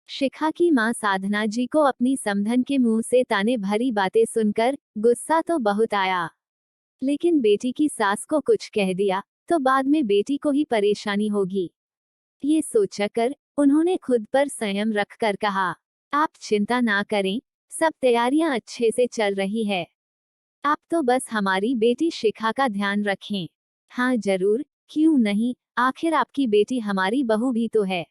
शिखा की मां साधना जी को अपनी समधन के मुंह से ताने भरी बातें सुनकर गुस्सा तो बहुत आया, लेकिन बेटी की सास को कुछ कह दिया तो बाद में बेटी को ही परेशानी होगी। ये सोचकर उन्होंने खुद पर संयम रखकर कहा, आप चिंता ना करें, सब तैयारियां अच्छे से चल रही है। आप तो बस हमारी बेटी शिखा का ध्यान रखें। हाँ जरूर, क्यों नहीं, आखिर आपकी बेटी हमारी बहू भी तो है,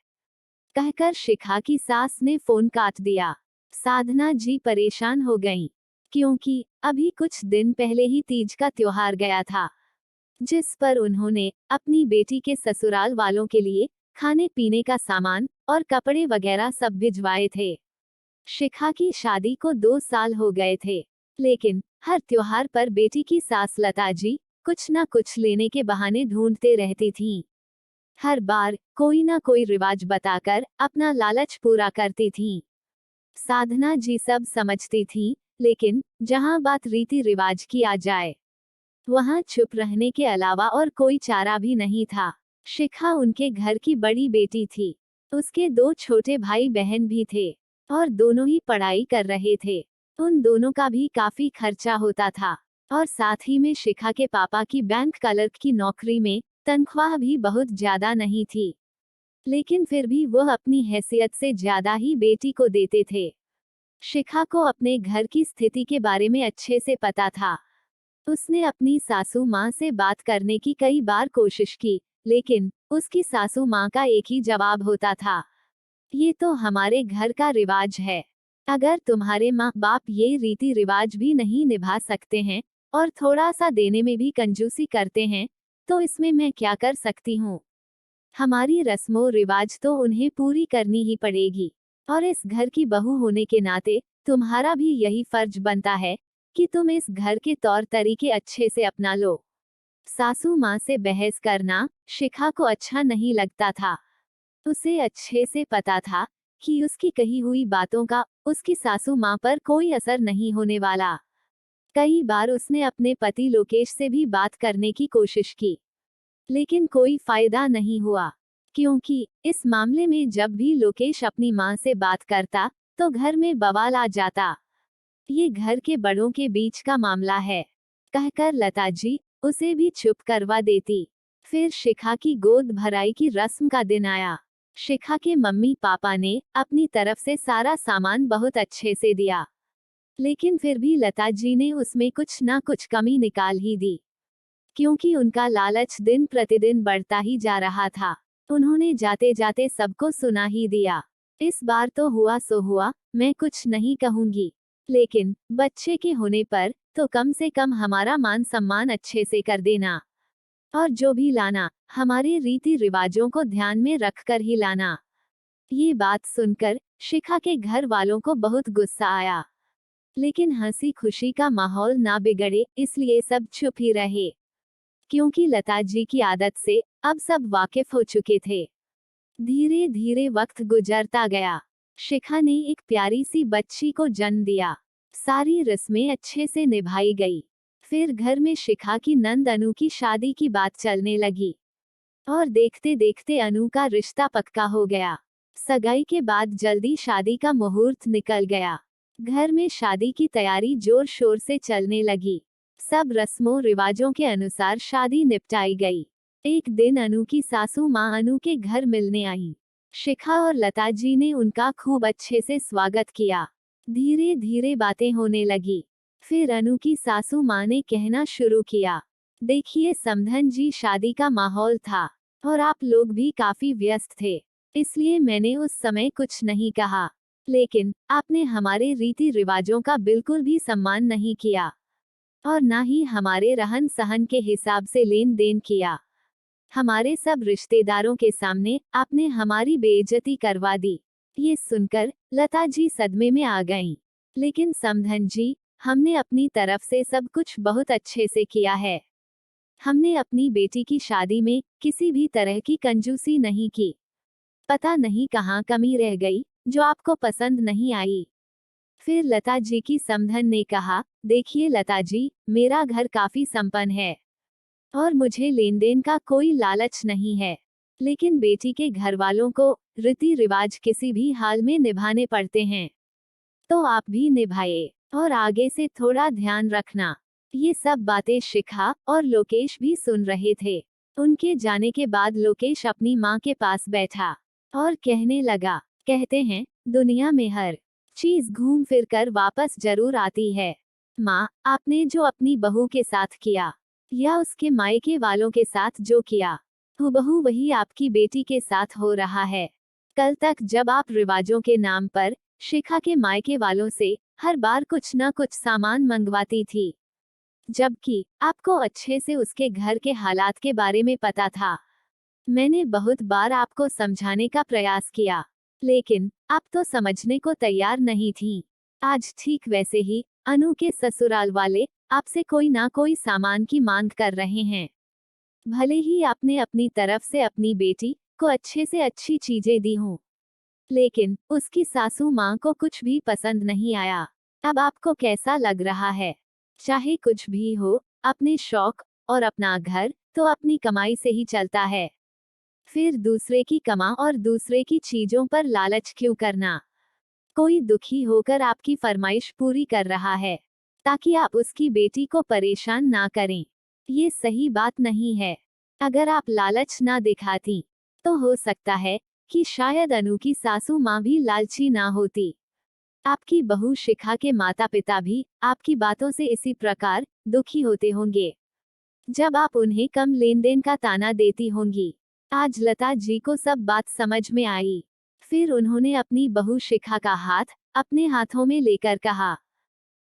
कहकर शिखा की सास ने फोन काट दिया। साधना जी परेशान हो गईं, क्योंकि अभी कुछ दिन पहले ही तीज का त्योहार गया था, जिस पर उन्होंने अपनी बेटी के ससुराल वालों के लिए खाने पीने का सामान और कपड़े वगैरह सब भिजवाए थे। शिखा की शादी को 2 साल हो गए थे, लेकिन हर त्योहार पर बेटी की सास लता जी कुछ न कुछ लेने के बहाने ढूंढते रहती थीं। हर बार कोई ना कोई रिवाज बताकर अपना लालच पूरा करती थीं। साधना जी सब समझती थीं, लेकिन जहां बात रीति रिवाज की आ जाए, वहां चुप रहने के अलावा और कोई चारा भी नहीं था। शिखा उनके घर की बड़ी बेटी थी, उसके 2 छोटे भाई बहन भी थे, और दोनों ही पढ़ाई कर रहे थे। उन दोनों का भी काफी खर्चा होता था, और साथ ही में शिखा के पापा की बैंक क्लर्क की नौकरी में तनख्वाह भी बहुत ज्यादा नहीं थी, लेकिन फिर भी वह अपनी हैसियत से ज्यादा ही बेटी को देते थे। शिखा को अपने घर की स्थिति के बारे में अच्छे से पता था। उसने अपनी सासू माँ से बात करने की कई बार कोशिश की, लेकिन उसकी सासू माँ का एक ही जवाब होता था, ये तो हमारे घर का रिवाज है। अगर तुम्हारे माँ बाप ये रीति रिवाज भी नहीं निभा सकते हैं और थोड़ा सा देने में भी कंजूसी करते हैं, तो इसमें मैं क्या कर सकती हूँ। हमारी रस्मों रिवाज तो उन्हें पूरी करनी ही पड़ेगी, और इस घर की बहू होने के नाते तुम्हारा भी यही फर्ज बनता है कि तुम इस घर के तौर तरीके अच्छे से अपना लो। सासू माँ से बहस करना शिखा को अच्छा नहीं लगता था। उसे अच्छे से पता था कि उसकी कही हुई बातों का उसकी सासू माँ पर कोई असर नहीं होने वाला। कई बार उसने अपने पति लोकेश से भी बात करने की कोशिश की, लेकिन कोई फायदा नहीं हुआ, क्योंकि इस मामले में जब भी लोकेश अपनी माँ से बात करता तो घर में बवाल आ जाता। ये घर के बड़ों के बीच का मामला है, कहकर लता जी उसे भी चुप करवा देती। फिर शिखा की गोद भराई की रस्म का दिन आया। शिखा के मम्मी पापा ने अपनी तरफ से सारा सामान बहुत अच्छे से दिया, लेकिन फिर भी लता जी ने उसमें कुछ ना कुछ कमी निकाल ही दी, क्योंकि उनका लालच दिन प्रतिदिन बढ़ता ही जा रहा था। उन्होंने जाते जाते सबको सुना ही दिया। इस बार तो हुआ सो हुआ, मैं कुछ नहीं कहूंगी, लेकिन बच्चे के होने पर तो कम से कम हमारा मान सम्मान अच्छे से कर देना, और जो भी लाना हमारे रीति रिवाजों को ध्यान में रखकर ही लाना। ये बात सुनकर शिखा के घर वालों को बहुत गुस्सा आया, लेकिन हंसी खुशी का माहौल ना बिगड़े इसलिए सब चुप ही रहे, क्योंकि लता जी की आदत से अब सब वाकिफ हो चुके थे। धीरे धीरे वक्त गुजरता गया। शिखा ने एक प्यारी सी बच्ची को जन्म दिया। सारी रस्में अच्छे से निभाई गई। फिर घर में शिखा की नंद अनु की शादी की बात चलने लगी, और देखते देखते अनु का रिश्ता पक्का हो गया। सगाई के बाद जल्दी शादी का मुहूर्त निकल गया। घर में शादी की तैयारी जोर शोर से चलने लगी। सब रस्मों रिवाजों के अनुसार शादी निपटाई गई। एक दिन अनु की सासू माँ अनु के घर मिलने आई। शिखा और लता जी ने उनका खूब अच्छे से स्वागत किया। धीरे धीरे बातें होने लगी। फिर अनु की सासू माँ ने कहना शुरू किया, देखिए समधन जी, शादी का माहौल था और आप लोग भी काफी व्यस्त थे, इसलिए मैंने उस समय कुछ नहीं कहा, लेकिन आपने हमारे रीति रिवाजों का बिल्कुल भी सम्मान नहीं किया, और ना ही हमारे रहन सहन के हिसाब से लेन देन किया। हमारे सब रिश्तेदारों के सामने आपने हमारी बेइज्जती करवा दी। ये सुनकर लता जी सदमे में आ गईं। लेकिन समधन जी, हमने अपनी तरफ से सब कुछ बहुत अच्छे से किया है। हमने अपनी बेटी की शादी में किसी भी तरह की कंजूसी नहीं की। पता नहीं कहाँ कमी रह गई जो आपको पसंद नहीं आई। फिर लता जी की समधन ने कहा, देखिए लता जी, मेरा घर काफी संपन्न है और मुझे लेन देन का कोई लालच नहीं है, लेकिन बेटी के घर वालों को रीति रिवाज किसी भी हाल में निभाने पड़ते हैं, तो आप भी निभाए और आगे से थोड़ा ध्यान रखना। ये सब बातें शिखा और लोकेश भी सुन रहे थे। उनके जाने के बाद लोकेश अपनी माँ के पास बैठा और कहने लगा, कहते हैं दुनिया में हर चीज घूम फिर कर वापस जरूर आती है। माँ, आपने जो अपनी बहू के साथ किया या उसके मायके वालों के साथ जो किया, हूबहू वही आपकी बेटी के साथ हो रहा है। कल तक जब आप रिवाजों के नाम पर शिखा के मायके वालों से हर बार कुछ न कुछ सामान मंगवाती थी, जबकि आपको अच्छे से उसके घर के हालात के बारे में पता था। मैंने बहुत बार आपको समझाने का प्रयास किया, लेकिन आप तो समझने को तैयार नहीं थी। आज ठीक वैसे ही अनु के ससुराल वाले आपसे कोई ना कोई सामान की मांग कर रहे हैं। भले ही आपने अपनी तरफ से अपनी बेटी को अच्छे से अच्छी चीजें दी हों, लेकिन उसकी सासू माँ को कुछ भी पसंद नहीं आया। अब आपको कैसा लग रहा है? चाहे कुछ भी हो, अपने शौक और अपना घर तो अपनी कमाई से ही चलता है। फिर दूसरे की कमा और दूसरे की चीजों पर लालच क्यों करना? कोई दुखी होकर आपकी फरमाइश पूरी कर रहा है ताकि आप उसकी बेटी को परेशान ना करें। ये सही बात नहीं है। अगर आप लालच ना दिखाती, तो हो सकता है कि शायद अनु की सासू माँ भी लालची ना होती। आपकी बहू शिखा के माता पिता भी आपकी बातों से इसी प्रकार दुखी होते होंगे जब आप उन्हें कम लेन देन का ताना देती होंगी। आज लता जी को सब बात समझ में आई। फिर उन्होंने अपनी बहू शिखा का हाथ अपने हाथों में लेकर कहा,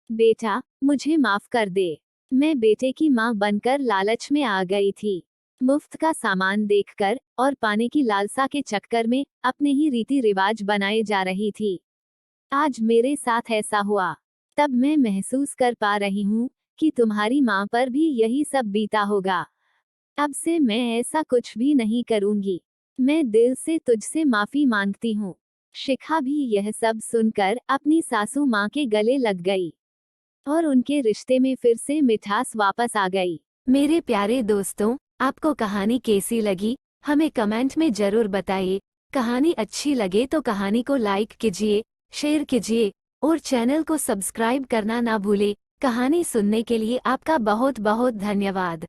बेटा, मुझे माफ कर दे। मैं बेटे की माँ बनकर लालच में आ गई थी। मुफ्त का सामान देखकर और पाने की लालसा के चक्कर में अपने ही रीति रिवाज बनाए जा रही थी। आज मेरे साथ ऐसा हुआ, तब मैं महसूस कर पा रही हूँ कि तुम्हारी माँ पर भी यही सब बीता होगा। अब से मैं ऐसा कुछ भी नहीं करूँगी। मैं दिल से तुझसे माफी मांगती हूँ। शिखा भी यह सब सुनकर अपनी सासू माँ के गले लग गई और उनके रिश्ते में फिर से मिठास वापस आ गई। मेरे प्यारे दोस्तों, आपको कहानी कैसी लगी, हमें कमेंट में जरूर बताइए। कहानी अच्छी लगे तो कहानी को लाइक कीजिए, शेयर कीजिए और चैनल को सब्सक्राइब करना ना भूले। कहानी सुनने के लिए आपका बहुत बहुत धन्यवाद।